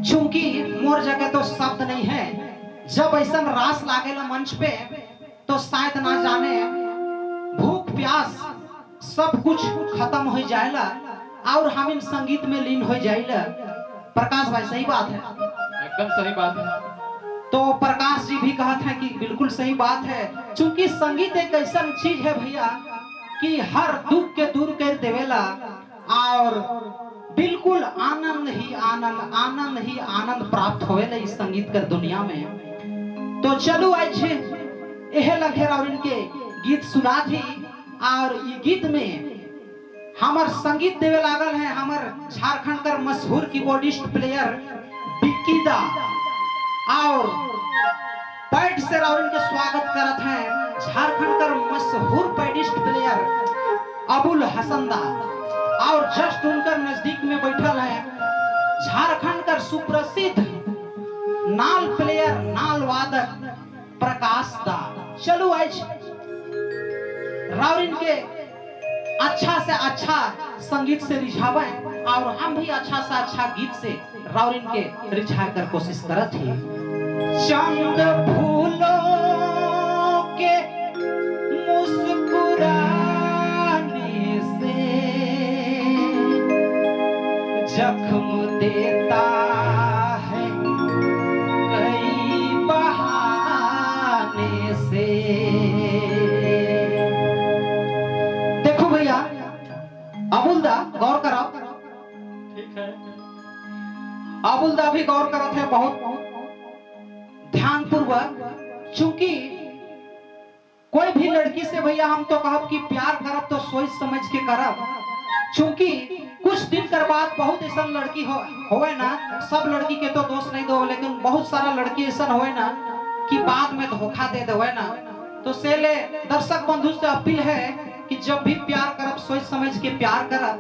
चूंकि मोर जगह तो शब्द नहीं है, जब ऐसा रास लागेला मंच पे तो शायद ना जाने भूख प्यास सब कुछ खत्म हो जाएला और हम इन संगीत में लीन हो जाएला। प्रकाश भाई सही बात है? एकदम सही बात है। तो प्रकाश जी भी कहते हैं कि बिल्कुल सही बात है, चूंकि संगीत एक ऐसा चीज है भैया कि हर दुख के दूर कर देवेला और बिल्कुल आनंद ही आनंद, आनंद ही आनंद प्राप्त होवेला इस संगीत कर दुनिया में। तो चलो आज यह लगे और इनके गीत सुना थी और ये गीत में हमार संगीत देवे लागल है हमार झारखंड कर मशहूर कीबोर्डिस्ट प्लेयर बिक्की दा और पैड से राउल के स्वागत करत हैं झारखंड कर मशहूर पैडिस्ट प्लेयर अबुल हसन दा और जस्ट उनकर नजदीक में बैठल है झारखंड कर सुप्रसिद्ध नाल प्लेयर नाल वादक प्रकाश दा। चलो आज राउल के अच्छा से अच्छा संगीत से रिझावे और हम भी अच्छा से अच्छा गीत से राउरिन के रिझा कर कोशिश करत ही। चंद फूलों के मुस्कुराने से जख्म देता है कई बहाने से। देखो भैया अबुलदा गौर करो, ठीक है। अबुलदा भी गौर करत है बहुत ध्यान पूर्वक, चूंकि कोई भी लड़की से भैया हम तो कहब कि प्यार करब तो सोच समझ के करब, चूंकि कुछ दिन कर बाद बहुत ऐसा लड़की होवे ना, सब लड़की के तो दोष नहीं दो लेकिन बहुत सारा लड़की ऐसा होवे ना कि बाद में धोखा दे देवे ना। तो से ले दर्शक बंधु से अपील है कि जब भी प्यार करब सोच समझ के प्यार करब,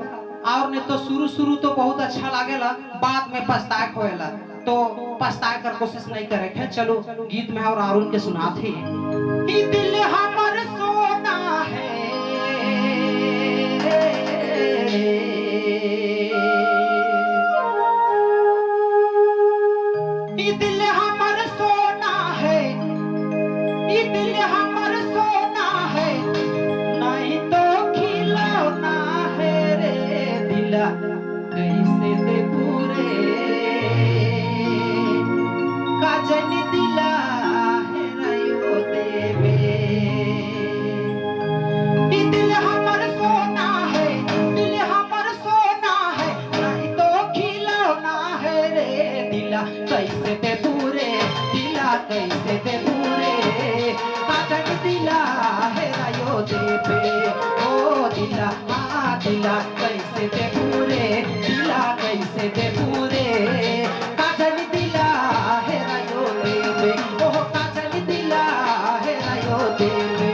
और नहीं तो शुरू तो बहुत अच्छा लागेला बाद में पछताए होएला, तो पछताए कर कोशिश नहीं करे है। चलो गीत में और अरुण के सुनाते ही दिल हमर सोना है, ये दिल हमर सोना है, ये दिल हमर सोना है, नहीं तो खिलौना है रे दिला कैसे दे पूरे काजन दिला है रयो देवे। ये दिल हमर सोना है, दिल हमर सोना है, नहीं तो खिलौना है रे दिला कैसे दे पूरे, दिला कैसे दे पूरे काजन दिला है रयो देवे। ओ दिला हाँ दिला कैसे दे पूरे, दिला कैसे दे पूरे काजन दिला है रयो देवे। ओ काजन दिला है रयो देवे।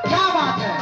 क्या बात है?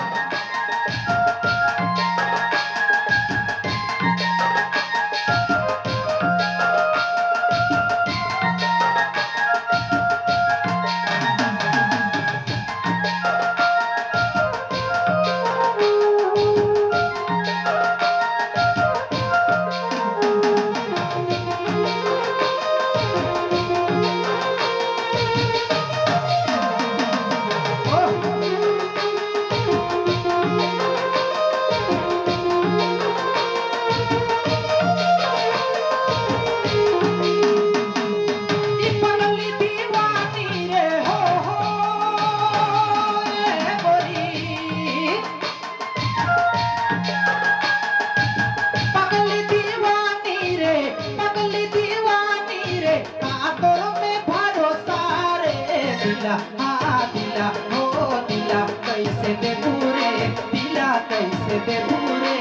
दिला हाँ दिला हो दिला कैसे दे पूरे, दिला कैसे दे पूरे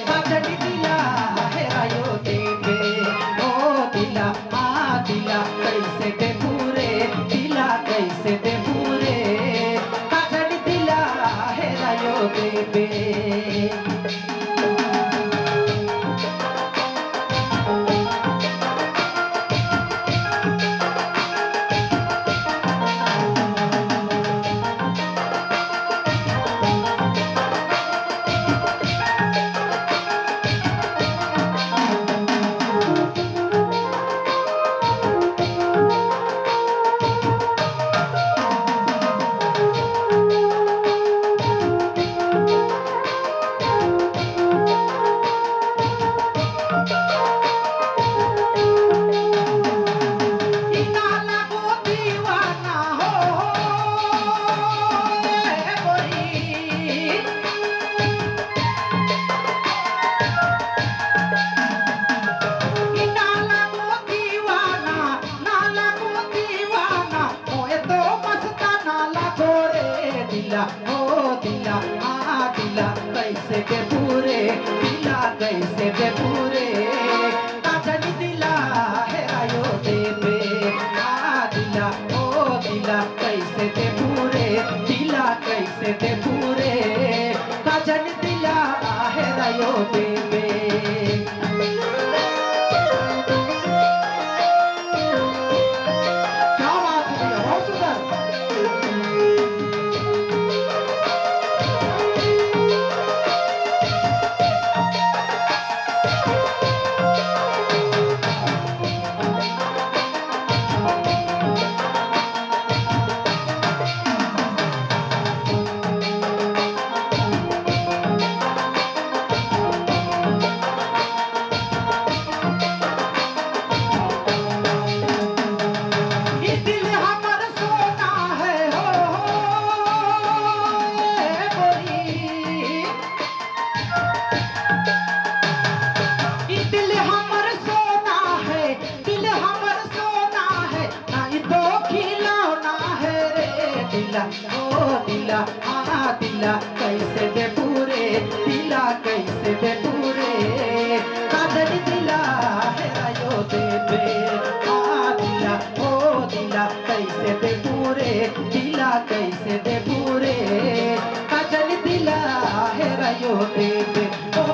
काजन दिला है रयो देवे। ओ दिला हाँ दिला कैसे दे पूरे, दिला कैसे दे पूरे काजन दिला है रयो देवे। दिला कैसे दे पूरे दिला कैसे दे पूरे काजल दिला है आयो देवे दिला ओ दिला कैसे दे पूरे दिला कैसे दे पूरे काजल दिला है आयो देवे क्या बात है भैया, बहुत सुंदर। ये दिल हमर सोना है ए गोरी ये दिल हमर सोना है दिल हमर सोना है नहीं तो खिलौना है रे दिला ओ दिला दिला कैसे दे पूरे दिला कैसे दे पूरे काजल दिला है आयो देवे दिला ओ दिला कैसे दे पूरे दिला कैसे दे पूरे काजल दिला है आयो देवे ओ